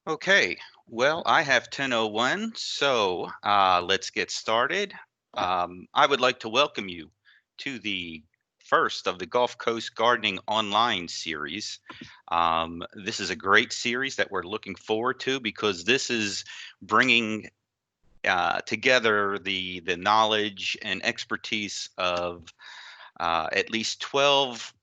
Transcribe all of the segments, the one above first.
Okay, well, I have 10:01, so let's get started. I would like to welcome you to the first of the Gulf Coast Gardening Online series. This is a great series that we're looking forward to because this is bringing together the knowledge and expertise of at least 12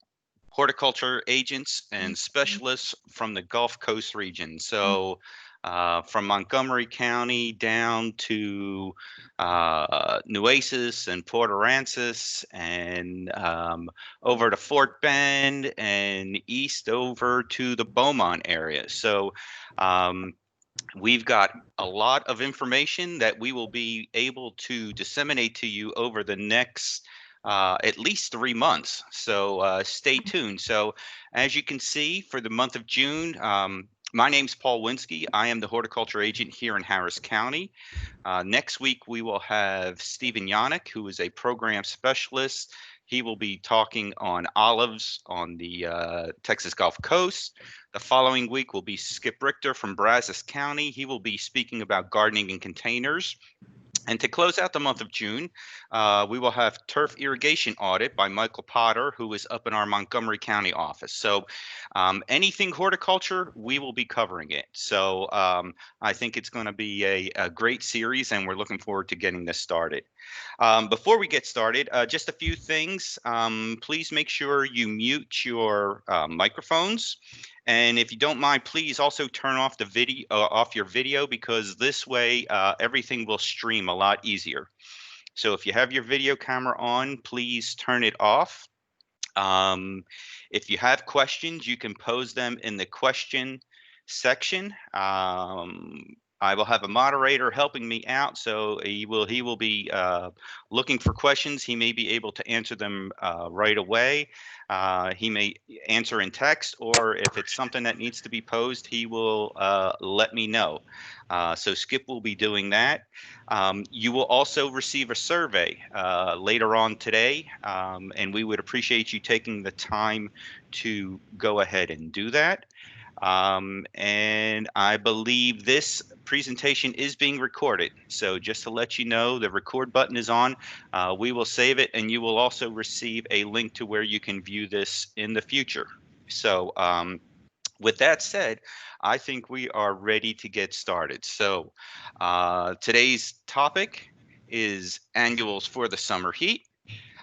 horticulture agents and specialists from the Gulf Coast region. So, from Montgomery County down to Nueces and Port Aransas, and over to Fort Bend, and east over to the Beaumont area. So, um, we've got a lot of information that we will be able to disseminate to you over the next at least 3 months. So stay tuned. So, as you can see, for the month of June, my name's Paul Winsky. I am the horticulture agent here in Harris County. Next week, we will have Stephen Yannick, who is a program specialist. He will be talking on olives on the Texas Gulf Coast. The following week will be Skip Richter from Brazos County. He will be speaking about gardening in containers. And to close out the month of June, we will have turf irrigation audit by Michael Potter, who is up in our Montgomery County office. So, anything horticulture, we will be covering it. So, I think it's going to be a great series, and we're looking forward to getting this started. Before we get started, just a few things. Please make sure you mute your microphones. And if you don't mind, please also turn off the video off your video because this way everything will stream a lot easier. So if you have your video camera on, please turn it off. Um, if you have questions, you can pose them in the question section. I will have a moderator helping me out, so he will be looking for questions. He may be able to answer them right away. He may answer in text, or if it's something that needs to be posed, he will let me know. So Skip will be doing that. You will also receive a survey later on today, and we would appreciate you taking the time to go ahead and do that. And I believe this presentation is being recorded. So just to let you know, the record button is on. We will save it, and you will also receive a link to where you can view this in the future. So with that said, I think we are ready to get started. So today's topic is annuals for the summer heat.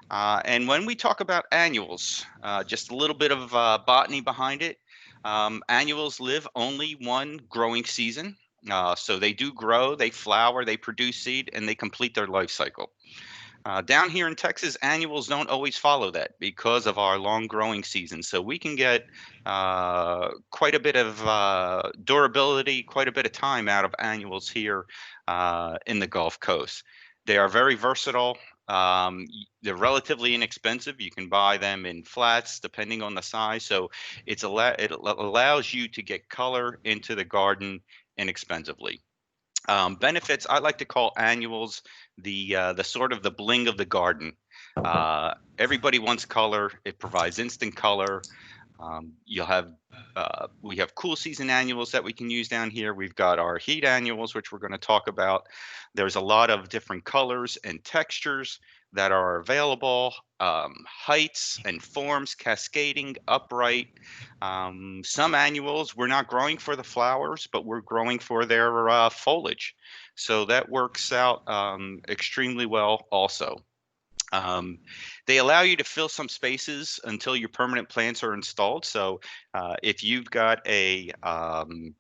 And when we talk about annuals, just a little bit of botany behind it. Annuals live only one growing season. So they do grow, they flower, they produce seed, and they complete their life cycle. Down here in Texas, annuals don't always follow that because of our long growing season. So we can get quite a bit of durability, quite a bit of time out of annuals here in the Gulf Coast. They are very versatile. They're relatively inexpensive. You can buy them in flats depending on the size. So it allows you to get color into the garden inexpensively. Benefits, I like to call annuals the sort of the bling of the garden. Everybody wants color. It provides instant color. You'll have We have cool season annuals that we can use down here. We've got our heat annuals, which we're going to talk about. There's a lot of different colors and textures that are available, heights and forms, cascading, upright. Some annuals we're not growing for the flowers, but we're growing for their foliage. So that works out extremely well also. Um, they allow you to fill some spaces until your permanent plants are installed. So if you've got um,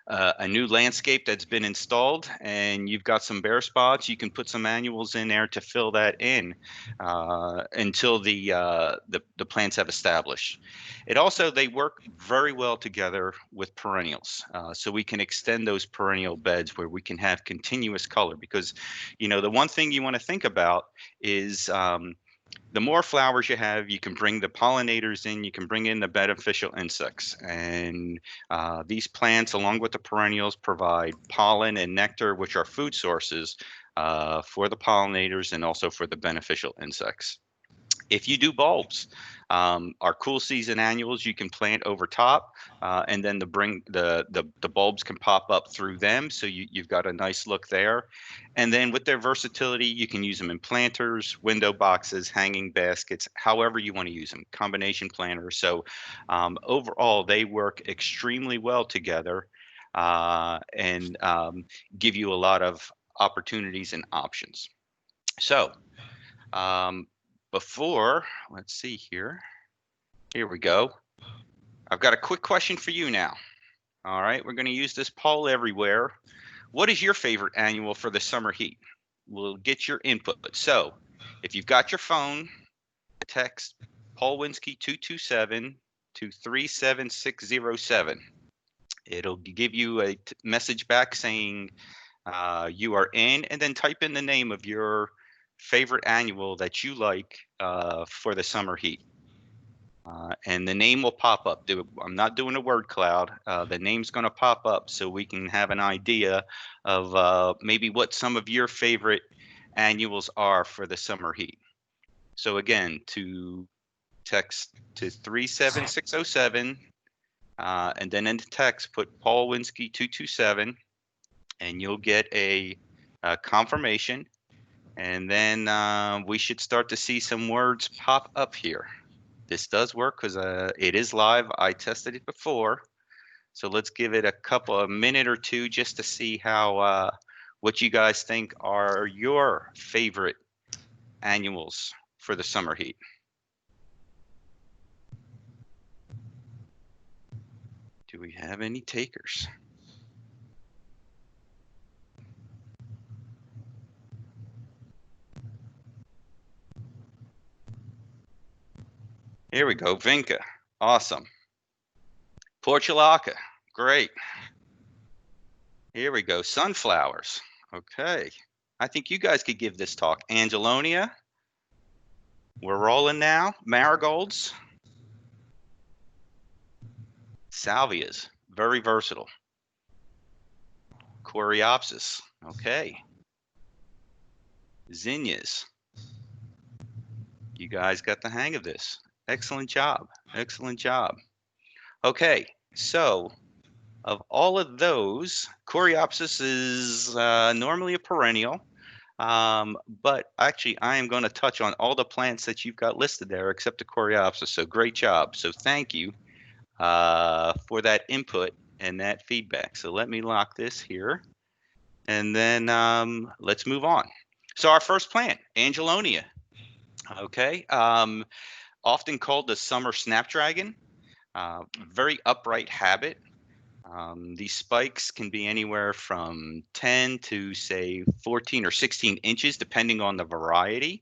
a new landscape that's been installed and you've got some bare spots, you can put some annuals in there to fill that in until the plants have established. It also, they work very well together with perennials. So we can extend those perennial beds where we can have continuous color because, the one thing you want to think about is the more flowers you have, you can bring the pollinators in, you can bring in the beneficial insects. And these plants, along with the perennials, provide pollen and nectar, which are food sources for the pollinators and also for the beneficial insects. If you do bulbs, our cool season annuals you can plant over top, and then the bulbs can pop up through them, so you've got a nice look there. And then with their versatility, you can use them in planters, window boxes, hanging baskets, however you want to use them, combination planters. So overall, they work extremely well together, and give you a lot of opportunities and options. So um, before, let's see here. Here we go. I've got a quick question for you now. All right, we're going to use this poll everywhere. What is your favorite annual for the summer heat? We'll get your input. So if you've got your phone, text Paul Winsky 227 to 37607. It'll give you a message back saying you are in, and then type in the name of your favorite annual that you like for the summer heat. And the name will pop up. I'm not doing a word cloud. The name's going to pop up so we can have an idea of maybe what some of your favorite annuals are for the summer heat. So again, to text to 37607, and then in the text put Paul Winsky 227, and you'll get a confirmation. And then we should start to see some words pop up here. This does work because it is live. I tested it before. So let's give it a minute or two just to see how what you guys think are your favorite annuals for the summer heat. Do we have any takers? Here we go. Vinca. Awesome. Portulaca. Great. Here we go. Sunflowers. Okay. I think you guys could give this talk. Angelonia. We're rolling now. Marigolds. Salvias. Very versatile. Coreopsis. Okay. Zinnias. You guys got the hang of this. Excellent job. Excellent job. Okay. So of all of those, Coreopsis is normally a perennial. But actually, I am going to touch on all the plants that you've got listed there except the Coreopsis. So great job. So thank you for that input and that feedback. So let me lock this here. And then let's move on. So our first plant, Angelonia. Okay. Often called the summer snapdragon. Very upright habit. These spikes can be anywhere from 10 to say 14 or 16 inches, depending on the variety.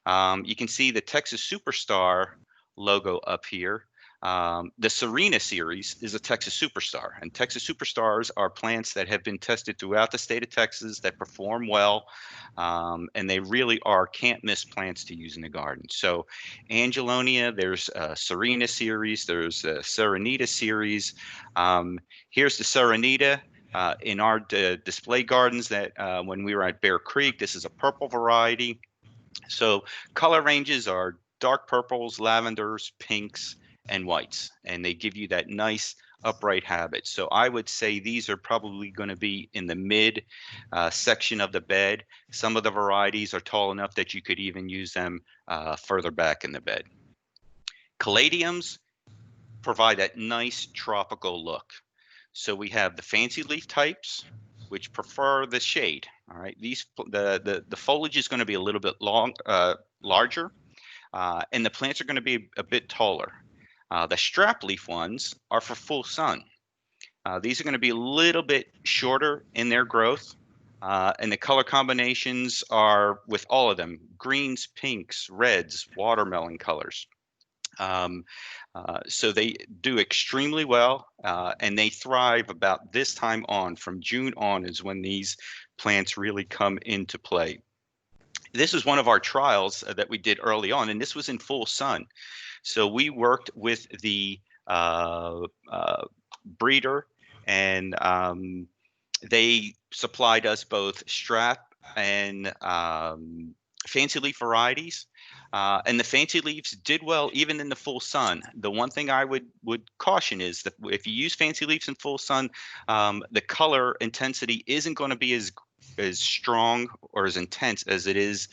You can see the Texas Superstar logo up here. The Serena series is a Texas Superstar, and Texas Superstars are plants that have been tested throughout the state of Texas that perform well, and they really are can't miss plants to use in the garden. So Angelonia, there's a Serena series, there's a Serenita series. Here's the Serenita. In our display gardens that when we were at Bear Creek, this is a purple variety. So color ranges are dark purples, lavenders, pinks, and whites, and they give you that nice upright habit. So I would say these are probably going to be in the mid section of the bed. Some of the varieties are tall enough that you could even use them further back in the bed. Caladiums provide that nice tropical look. So we have the fancy leaf types, which prefer the shade. All right, the foliage is going to be a little bit larger, and the plants are going to be a bit taller. The strap leaf ones are for full sun. These are going to be a little bit shorter in their growth, and the color combinations are with all of them: greens, pinks, reds, watermelon colors. So they do extremely well, and they thrive about this time on. From June on is when these plants really come into play. This is one of our trials that we did early on, and this was in full sun. So we worked with the breeder, and they supplied us both strap and fancy leaf varieties. And the fancy leaves did well even in the full sun. The one thing I would caution is that if you use fancy leaves in full sun, the color intensity isn't going to be as strong or as intense as it is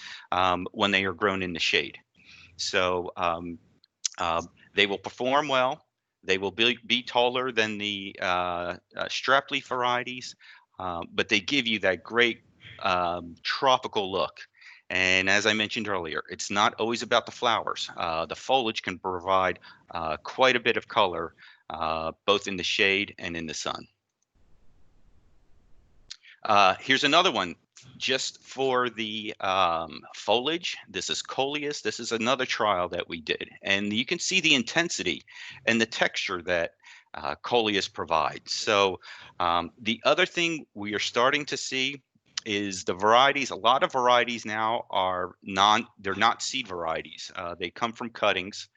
when they are grown in the shade. So they will perform well. They will be taller than the strap leaf varieties, but they give you that great tropical look. And as I mentioned earlier, it's not always about the flowers. The foliage can provide quite a bit of color, both in the shade and in the sun. Here's another one just for the foliage. This is Coleus. This is another trial that we did. And you can see the intensity and the texture that Coleus provides. So the other thing we are starting to see is the varieties. A lot of varieties now are they're not seed varieties. They come from cuttings.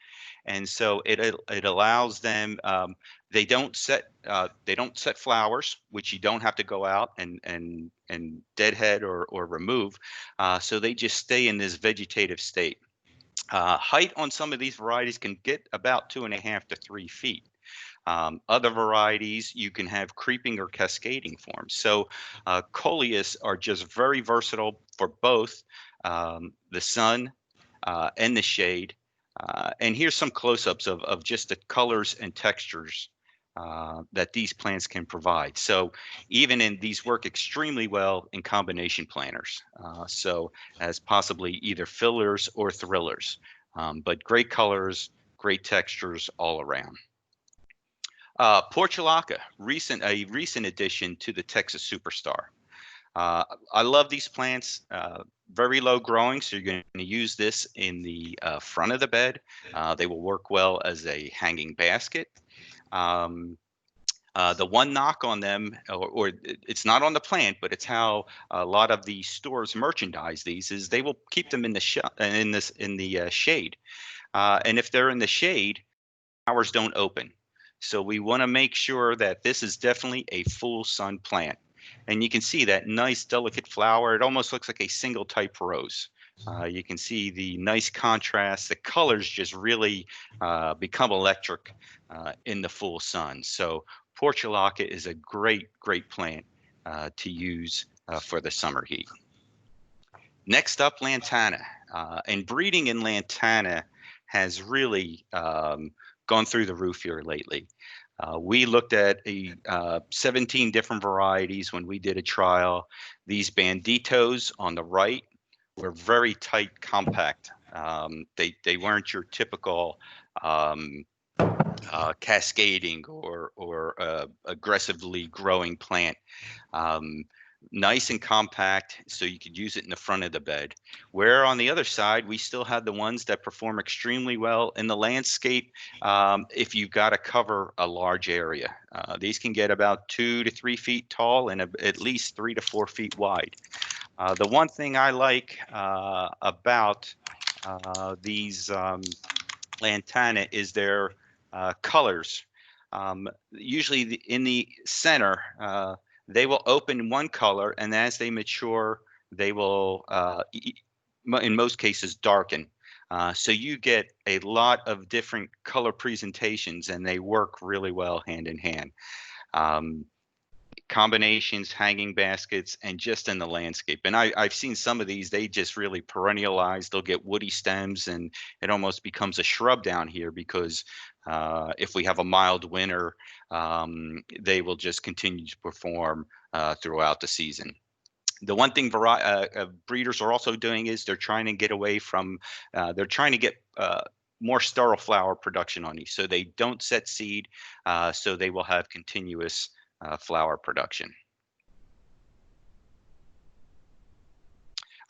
And so it allows them. They don't set flowers, which you don't have to go out and deadhead or remove. So they just stay in this vegetative state. Height on some of these varieties can get about 2.5 to 3 feet. Other varieties, you can have creeping or cascading forms. So coleus are just very versatile for both the sun and the shade. And here's some close-ups of just the colors and textures that these plants can provide. So even in these work extremely well in combination planters. So as possibly either fillers or thrillers, but great colors, great textures all around. Portulaca, a recent addition to the Texas Superstar. I love these plants. Very low growing, so you're going to use this in the front of the bed. They will work well as a hanging basket. The one knock on them, or it's not on the plant, but it's how a lot of the stores merchandise these, is they will keep them in the shade. And if they're in the shade, flowers don't open. So we want to make sure that this is definitely a full sun plant. And you can see that nice delicate flower. It almost looks like a single type rose. You can see the nice contrast. The colors just really become electric in the full sun. So Portulaca is a great plant to use for the summer heat. Next up, lantana. And breeding in lantana has really gone through the roof here lately. We looked at 17 different varieties when we did a trial. These banditos on the right were very tight, compact. They weren't your typical cascading or aggressively growing plant. Nice and compact, so you could use it in the front of the bed. Where on the other side, we still had the ones that perform extremely well in the landscape if you've got to cover a large area. These can get about 2 to 3 feet tall and at least 3 to 4 feet wide. The one thing I like about these lantana is their colors. Usually in the center, they will open one color, and as they mature, they will, in most cases, darken. So you get a lot of different color presentations, and they work really well hand in hand. Combinations, hanging baskets, and just in the landscape. And I've seen some of these, they just really perennialize. They'll get woody stems, and it almost becomes a shrub down here because if we have a mild winter, they will just continue to perform throughout the season. The one thing breeders are also doing is they're trying to get away from, they're trying to get more sterile flower production on these. So they don't set seed, so they will have continuous flower production.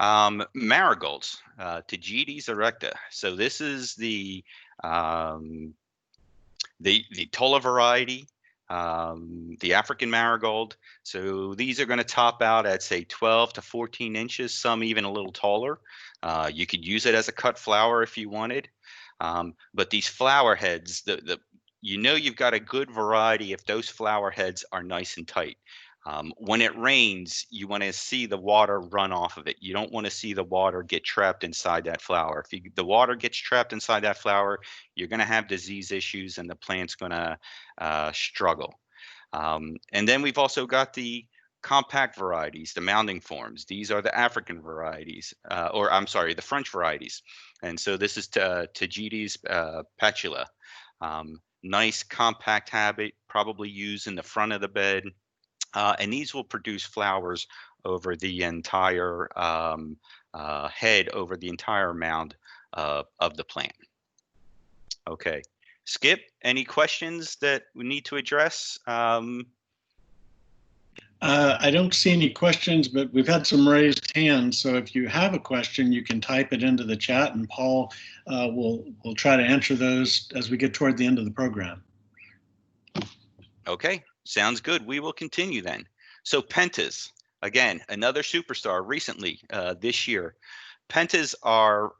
Marigolds, Tagetes erecta. So this is the Tola variety, the African marigold. So these are going to top out at say 12 to 14 inches, some even a little taller. You could use it as a cut flower if you wanted. But these flower heads, you've got a good variety if those flower heads are nice and tight. When it rains, you want to see the water run off of it. You don't want to see the water get trapped inside that flower. If the water gets trapped inside that flower, you're going to have disease issues and the plant's going to struggle. And then we've also got the compact varieties, the mounding forms. These are the African varieties, or I'm sorry, the French varieties. And so this is Tagetes patula. Nice compact habit, probably used in the front of the bed. And these will produce flowers over the entire head, over the entire mound of the plant. Okay. Skip, any questions that we need to address? I don't see any questions, but we've had some raised hands. So if you have a question, you can type it into the chat, and Paul will try to answer those as we get toward the end of the program. Okay, sounds good. We will continue then. So pentas, again, another superstar recently this year. Pentas are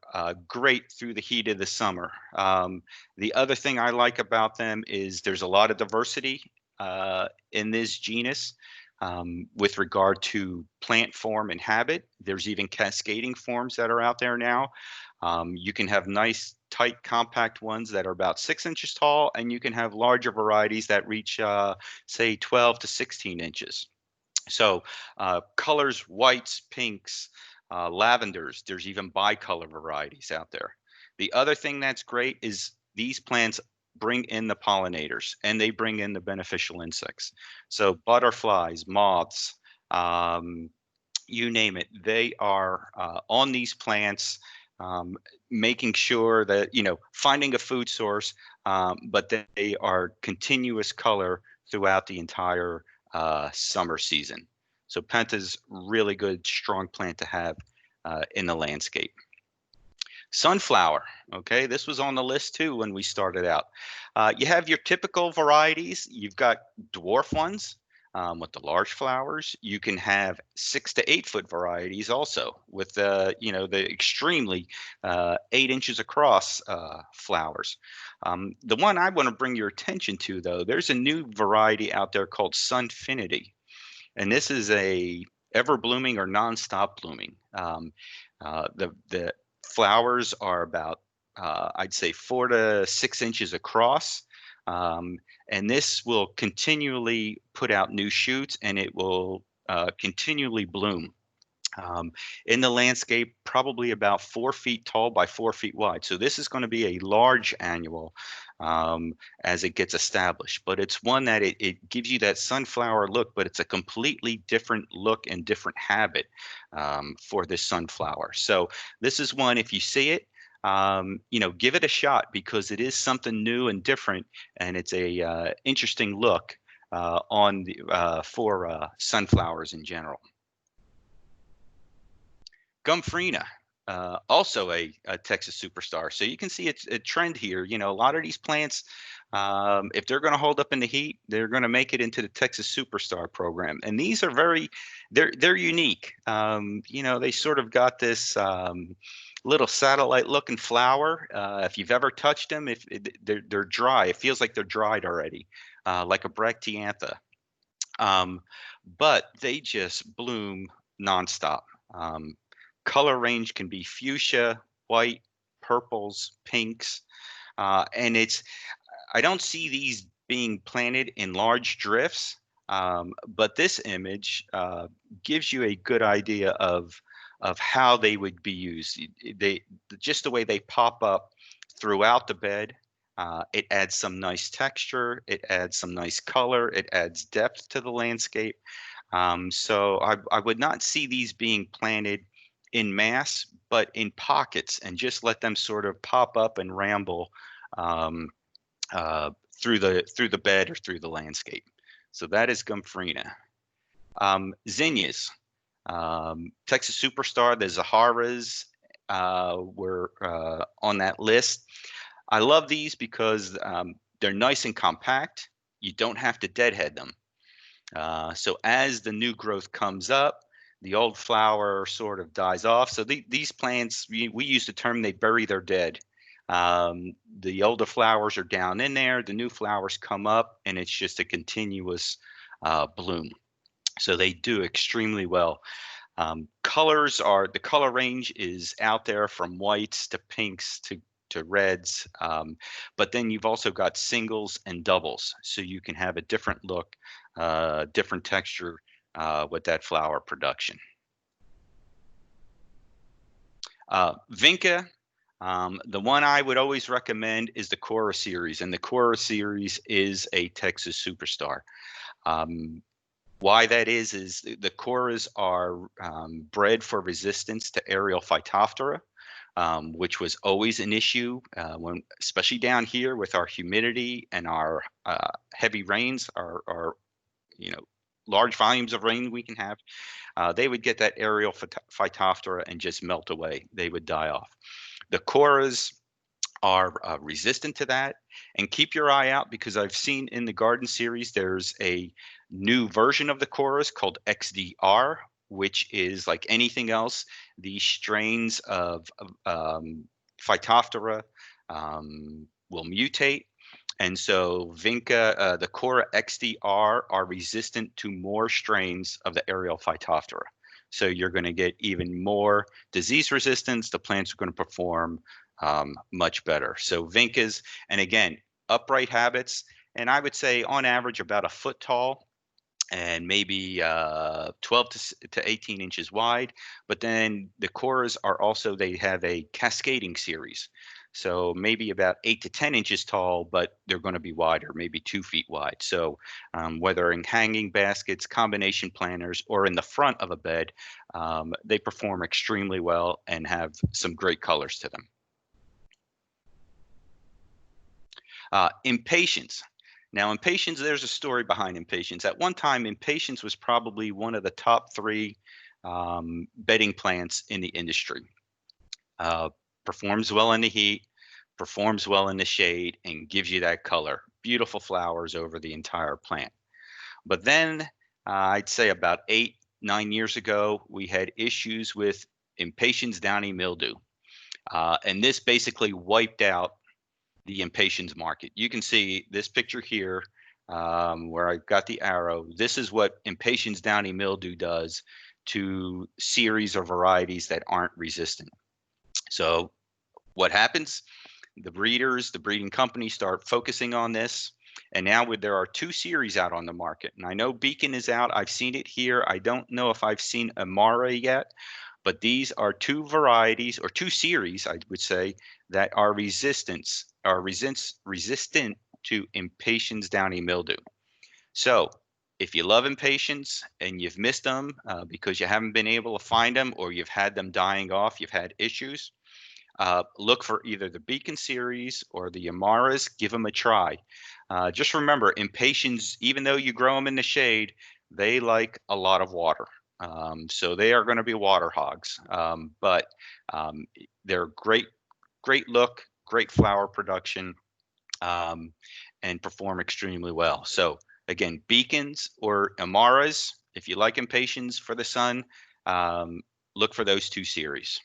great through the heat of the summer. The other thing I like about them is there's a lot of diversity in this genus with regard to plant form and habit. There's even cascading forms that are out there now. You can have nice, tight, compact ones that are about 6 inches tall, and you can have larger varieties that reach, say, 12 to 16 inches. So colors, whites, pinks, lavenders, there's even bicolor varieties out there. The other thing that's great is these plants bring in the pollinators and they bring in the beneficial insects. So butterflies, moths, you name it, they are on these plants, making sure that, finding a food source, but they are continuous color throughout the entire summer season. So Penta's really good, strong plant to have in the landscape. Sunflower, okay, this was on the list too when we started out. You have your typical varieties. You've got dwarf ones with the large flowers. You can have 6 to 8 foot varieties also with the extremely 8 inches across flowers. The one I want to bring your attention to, though, there's a new variety out there called Sunfinity. And this is a ever blooming or nonstop blooming. The flowers are about, I'd say, 4 to 6 inches across. And this will continually put out new shoots and it will continually bloom. In the landscape, probably about 4 feet tall by 4 feet wide. So this is going to be a large annual as it gets established. But it's one that it gives you that sunflower look, but it's a completely different look and different habit for this sunflower. So this is one, if you see it, give it a shot because it is something new and different, and it's a interesting look for sunflowers in general. Gomphrena, also a Texas superstar. So you can see it's a trend here. A lot of these plants, if they're going to hold up in the heat, they're going to make it into the Texas Superstar program. And these are they're unique. They sort of got this little satellite-looking flower. If you've ever touched them, they're dry, it feels like they're dried already, like a bracteantha. But they just bloom nonstop. Color range can be fuchsia, white, purples, pinks, and I don't see these being planted in large drifts, but this image gives you a good idea of how they would be used. Just the way they pop up throughout the bed. It adds some nice texture. It adds some nice color. It adds depth to the landscape. So I would not see these being planted in mass, but in pockets, and just let them sort of pop up and ramble through the bed or through the landscape. So that is Gomphrena. Zinnias, Texas Superstar, the Zaharas were on that list. I love these because they're nice and compact. You don't have to deadhead them. So as the new growth comes up, the old flower sort of dies off. So these plants, we use the term they bury their dead. The older flowers are down in there, the new flowers come up, and it's just a continuous bloom. So they do extremely well. Colors are, the color range is out there from whites to pinks to reds. But then you've also got singles and doubles. So you can have a different look, different texture with that flower production. Vinca, the one I would always recommend is the Cora series, and the Cora series is a Texas superstar. Why that is the Coras are bred for resistance to aerial Phytophthora, which was always an issue when, especially down here with our humidity and our heavy rains, our large volumes of rain we can have. They would get that aerial Phytophthora and just melt away. They would die off. The Coras are resistant to that, and keep your eye out because I've seen in the garden series there's a new version of the Coras called XDR, which is like anything else. These strains of Phytophthora will mutate, and so Vinca, the Cora XDR, are resistant to more strains of the aerial Phytophthora. So you're going to get even more disease resistance. The plants are going to perform much better. So Vincas, and again, upright habits, and I would say on average about a foot tall and maybe 12 to 18 inches wide. But then the Coras are also, they have a cascading series. So maybe about 8 to 10 inches tall, but they're going to be wider, maybe 2 feet wide. So whether in hanging baskets, combination planters, or in the front of a bed, they perform extremely well and have some great colors to them. Impatiens. Now, Impatiens, there's a story behind Impatiens. At one time, Impatiens was probably one of the top 3 bedding plants in the industry. Performs well in the heat, performs well in the shade, and gives you that color. Beautiful flowers over the entire plant. But then I'd say about 8-9 years ago, we had issues with Impatiens downy mildew. And this basically wiped out the Impatiens market. You can see this picture here where I've got the arrow. This is what Impatiens downy mildew does to series or varieties that aren't resistant. So what happens? The breeders, the breeding companies start focusing on this. And now there are 2 series out on the market. And I know Beacon is out. I've seen it here. I don't know if I've seen Amara yet. But these are 2 varieties, or 2 series, I would say, that are resistant to Impatiens downy mildew. So if you love Impatiens and you've missed them because you haven't been able to find them, or you've had them dying off, you've had issues, look for either the Beacon series or the Amaras. Give them a try. Just remember, Impatiens, even though you grow them in the shade, they like a lot of water. So they are going to be water hogs, but they're great look, great flower production, and perform extremely well. So again, Beacons or Amaras, if you like Impatiens for the sun, look for those 2 series.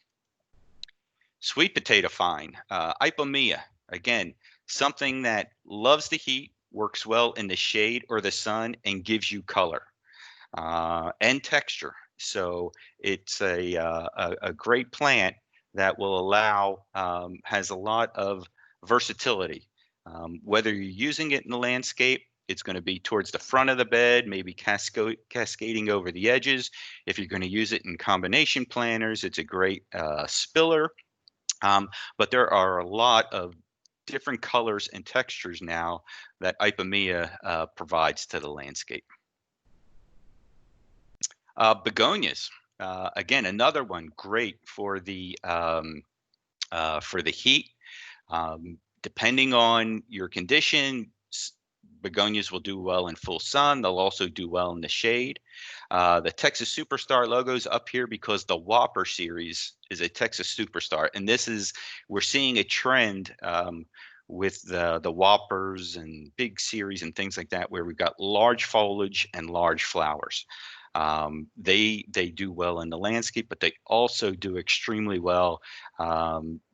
Sweet potato vine, Ipomoea, again, something that loves the heat, works well in the shade or the sun, and gives you color and texture. So it's a great plant that will allow, has a lot of versatility. Whether you're using it in the landscape, it's going to be towards the front of the bed, maybe cascading over the edges. If you're going to use it in combination planters, it's a great spiller. But there are a lot of different colors and textures now that Ipomoea provides to the landscape. Begonias, again, another one great for the heat. Depending on your condition, begonias will do well in full sun. They'll also do well in the shade. The Texas Superstar logo is up here because the Whopper series is a Texas Superstar, and we're seeing a trend with the Whoppers and big series and things like that, where we've got large foliage and large flowers. They do well in the landscape, but they also do extremely well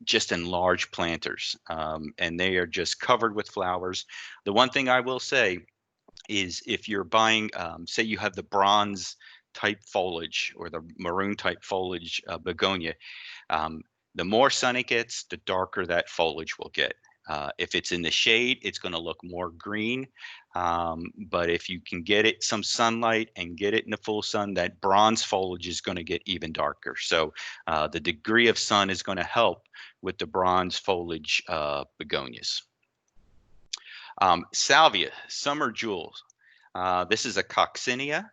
just in large planters, and they are just covered with flowers. The one thing I will say is if you're buying, say you have the bronze type foliage or the maroon type foliage begonia, the more sun it gets, the darker that foliage will get. If it's in the shade, it's going to look more green. But if you can get it some sunlight and get it in the full sun, that bronze foliage is going to get even darker. So the degree of sun is going to help with the bronze foliage begonias. Salvia, summer jewels. This is a coccinia.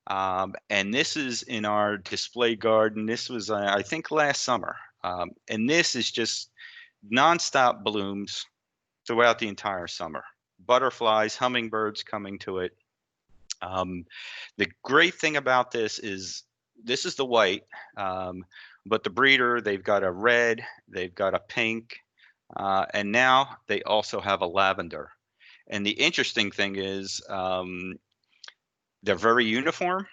And this is in our display garden. This was, I think, last summer. And this is just nonstop blooms throughout the entire summer. Butterflies, hummingbirds coming to it. The great thing about this is the white, but the breeder, they've got a red, they've got a pink, and now they also have a lavender. And the interesting thing is they're very uniform.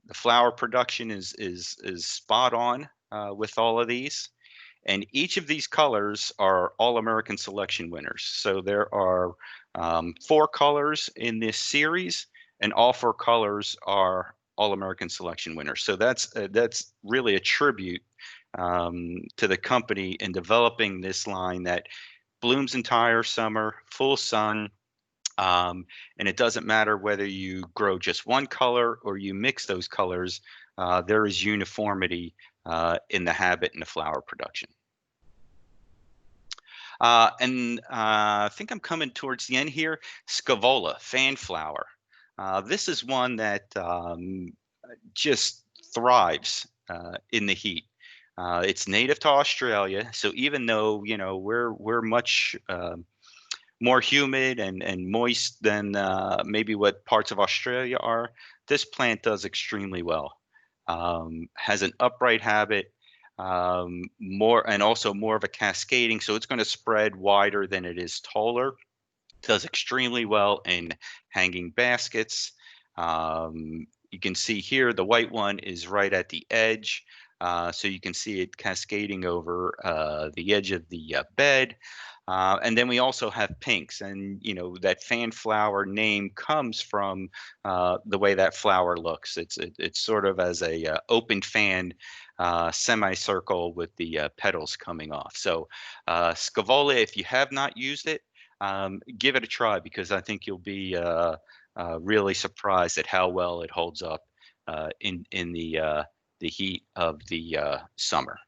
The flower production is spot on with all of these. And each of these colors are All-American Selection winners. So there are 4 colors in this series, and all 4 colors are All-American Selection winners. So that's really a tribute to the company in developing this line that blooms entire summer, full sun, and it doesn't matter whether you grow just one color or you mix those colors. There is uniformity in the habit and the flower production. And I think I'm coming towards the end here. Scaevola, fan flower. This is one that just thrives in the heat. It's native to Australia, so even though we're much more humid and moist than maybe what parts of Australia are, this plant does extremely well. Has an upright habit, more and also more of a cascading, so it's going to spread wider than it is taller. Does extremely well in hanging baskets. You can see here the white one is right at the edge, so you can see it cascading over the edge of the bed. And then we also have pinks, and that fan flower name comes from the way that flower looks. It's sort of as a open fan semicircle with the petals coming off. So Scaevola, if you have not used it, give it a try, because I think you'll be really surprised at how well it holds up in the heat of the summer.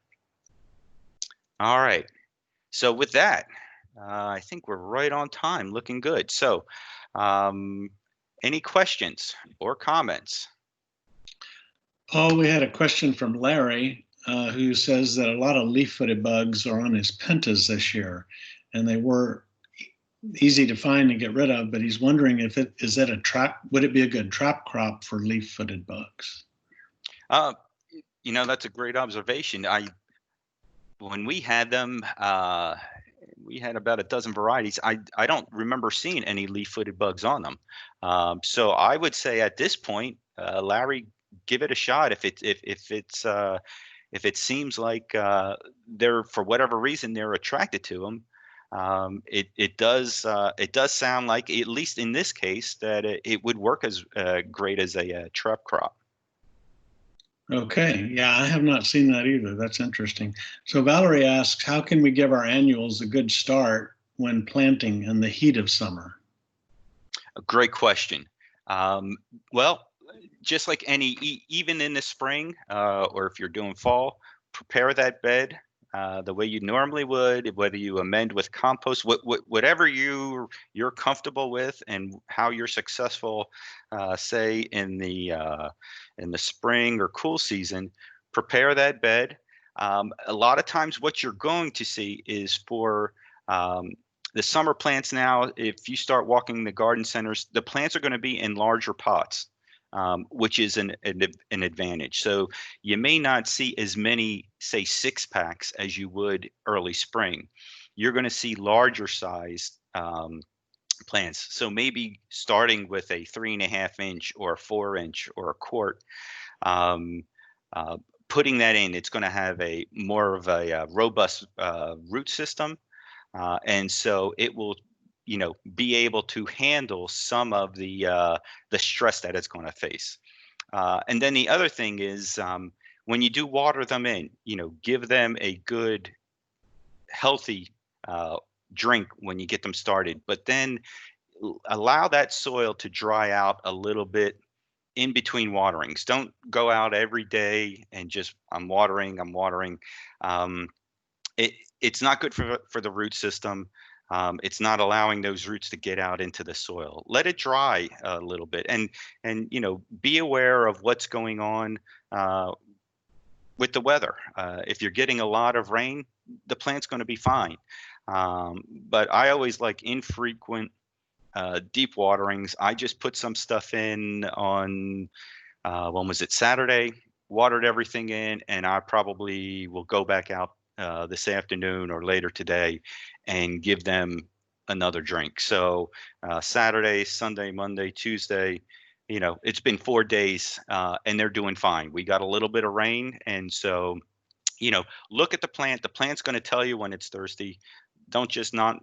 All right. So with that, I think we're right on time, looking good. So any questions or comments? Paul, we had a question from Larry, who says that a lot of leaf-footed bugs are on his pentas this year, and they were easy to find and get rid of, but he's wondering if would it be a good trap crop for leaf-footed bugs? That's a great observation. When we had them, we had about a dozen varieties. I don't remember seeing any leaf-footed bugs on them. So I would say at this point, Larry, give it a shot. If it seems like they're, for whatever reason, they're attracted to them, it does sound like, at least in this case, that it would work as great as a trap crop. Okay, yeah, I have not seen that either. That's interesting. So Valerie asks, how can we give our annuals a good start when planting in the heat of summer? A great question. Well, just like even in the spring, or if you're doing fall, prepare that bed the way you normally would, whether you amend with compost, whatever you're comfortable with, and how you're successful, say in the spring or cool season. Prepare that bed. A lot of times what you're going to see is for the summer plants now, if you start walking the garden centers, the plants are going to be in larger pots, which is an advantage. So you may not see as many, say, 6-packs as you would early spring. You're going to see larger sized plants. So maybe starting with a 3.5-inch or a 4-inch or a quart, putting that in, it's going to have a more of a robust root system. And so it will be able to handle some of the stress that it's going to face. And then the other thing is, when you do water them in, give them a good, healthy drink when you get them started, but then allow that soil to dry out a little bit in between waterings. Don't go out every day and just I'm watering. Um, it's not good for the root system. It's not allowing those roots to get out into the soil. Let it dry a little bit, and be aware of what's going on with the weather. If you're getting a lot of rain, the plant's going to be fine. But I always like infrequent deep waterings. I just put some stuff in on when was it, Saturday, watered everything in, and I probably will go back out this afternoon or later today and give them another drink. So Saturday, Sunday, Monday, Tuesday, it's been 4 days and they're doing fine. We got a little bit of rain, and so look at the plant. The plant's going to tell you when it's thirsty. Don't just not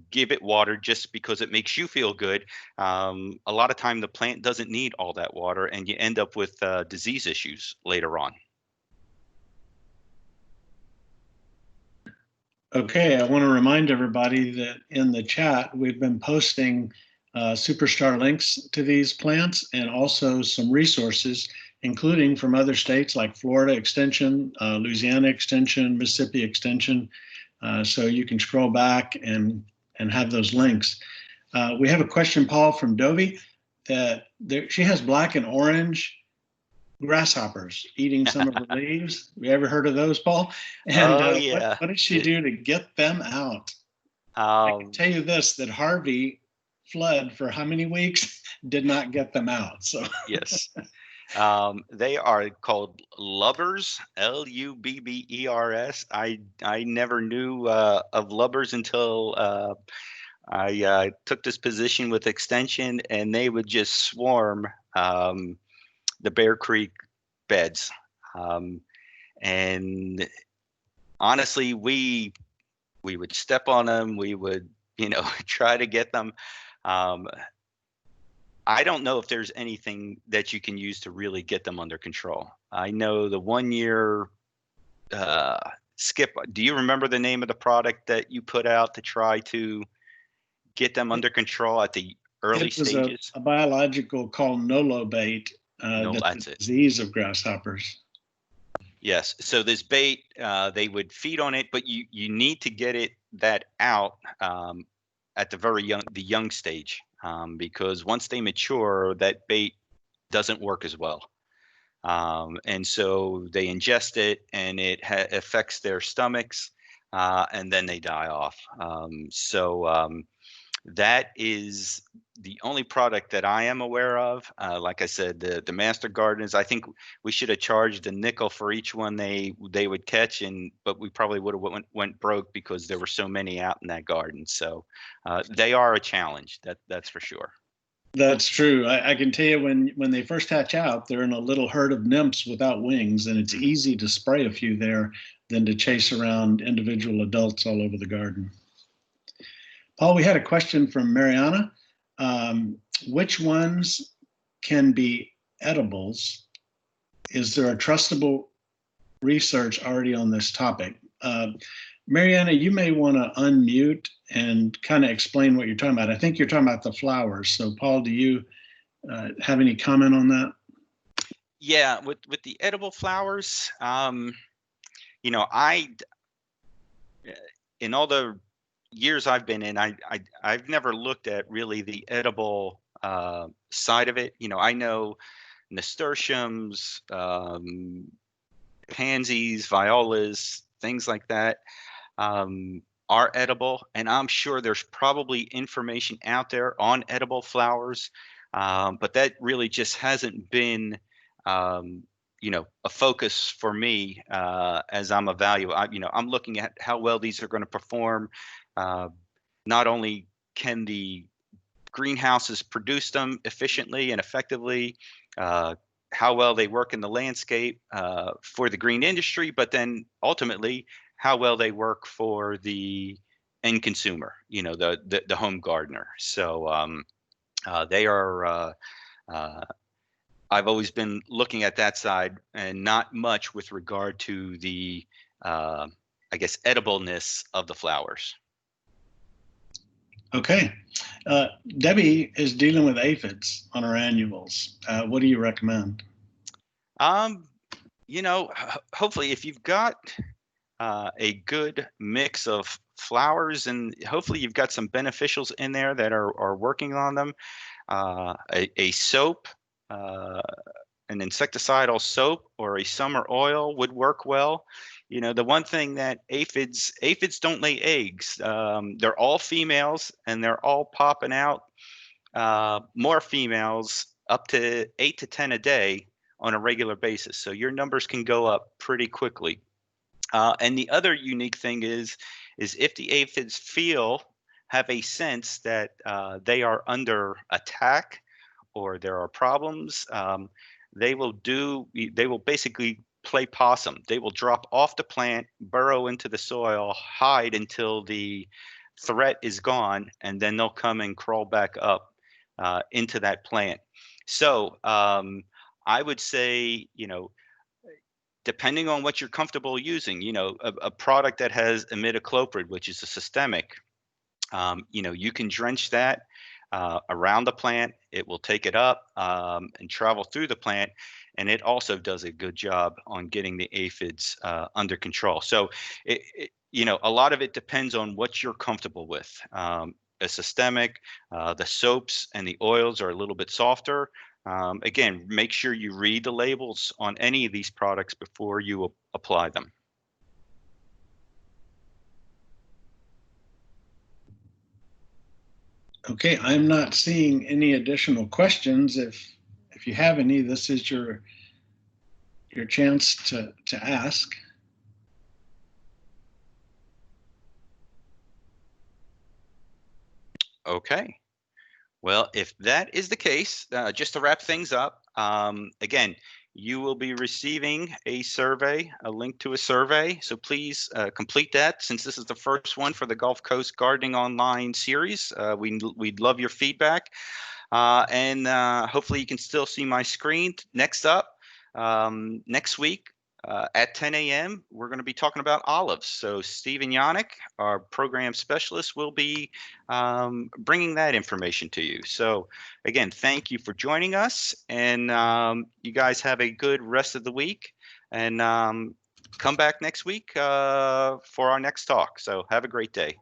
give it water just because it makes you feel good. A lot of time the plant doesn't need all that water, and you end up with disease issues later on. Okay, I want to remind everybody that in the chat, we've been posting Superstar links to these plants and also some resources, including from other states like Florida Extension, Louisiana Extension, Mississippi Extension. So you can scroll back and have those links. We have a question, Paul, from Dovey, that she has black and orange grasshoppers eating some of the leaves. Have you ever heard of those, Paul? And yeah. What did she do to get them out? I can tell you this, that Harvey flood for how many weeks did not get them out. So yes. They are called lubbers, Lubbers. I never knew of lubbers until I took this position with Extension, and they would just swarm the Bear Creek beds. And honestly, we would step on them. We would, try to get them. I don't know if there's anything that you can use to really get them under control. I know the 1 year, Skip, do you remember the name of the product that you put out to try to get them under control at the early stages? It was a biological called Nolobait, that's the disease of grasshoppers. Yes. So this bait, they would feed on it, but you need to get that out at the young stage. Because once they mature, that bait doesn't work as well. And so they ingest it, and it affects their stomachs, and then they die off. That is the only product that I am aware of. Like I said, the Master Gardeners, I think we should have charged a nickel for each one they would catch, but we probably would have went broke because there were so many out in that garden. So they are a challenge, that's for sure. That's true. I can tell you when they first hatch out, they're in a little herd of nymphs without wings, and it's easy to spray a few there than to chase around individual adults all over the garden. Paul, we had a question from Mariana. Which ones can be edibles? Is there a trustable research already on this topic? Mariana, you may want to unmute and kind of explain what you're talking about. I think you're talking about the flowers. So Paul, do you have any comment on that? Yeah, with the edible flowers, in all the years I've been in, I've never looked at really the edible side of it. I know nasturtiums, pansies, violas, things like that are edible, and I'm sure there's probably information out there on edible flowers, but that really just hasn't been a focus for me as I'm evaluating. I'm looking at how well these are going to perform. Not only can the greenhouses produce them efficiently and effectively, how well they work in the landscape for the green industry, but then ultimately how well they work for the end consumer, the home gardener. So they are. I've always been looking at that side, and not much with regard to the, I guess, edibleness of the flowers. Okay. Debbie is dealing with aphids on her annuals. What do you recommend? Hopefully, if you've got a good mix of flowers, and hopefully you've got some beneficials in there that are working on them, a soap, an insecticidal soap or a summer oil would work well. The one thing that aphids don't lay eggs. They're all females, and they're all popping out more females, up to 8 to 10 a day on a regular basis. So your numbers can go up pretty quickly. And the other unique thing is if the aphids have a sense that they are under attack or there are problems, they will basically play possum. They will drop off the plant, burrow into the soil, hide until the threat is gone, and then they'll come and crawl back up into that plant. So I would say, depending on what you're comfortable using, a product that has imidacloprid, which is a systemic, you can drench that around the plant. It will take it up and travel through the plant, and it also does a good job on getting the aphids under control. So, a lot of it depends on what you're comfortable with. A systemic, the soaps and the oils are a little bit softer. Again, make sure you read the labels on any of these products before you apply them. Okay, I'm not seeing any additional questions. If you have any, this is your chance to ask. Okay. Well, if that is the case, just to wrap things up, again, you will be receiving a survey, a link to a survey. So please complete that, since this is the first one for the Gulf Coast Gardening Online series. We'd love your feedback. And hopefully you can still see my screen. Next up, next week, at 10 a.m., we're going to be talking about olives. So Stephen Yannick, our program specialist, will be bringing that information to you. So again, thank you for joining us, and you guys have a good rest of the week, and come back next week for our next talk. So have a great day.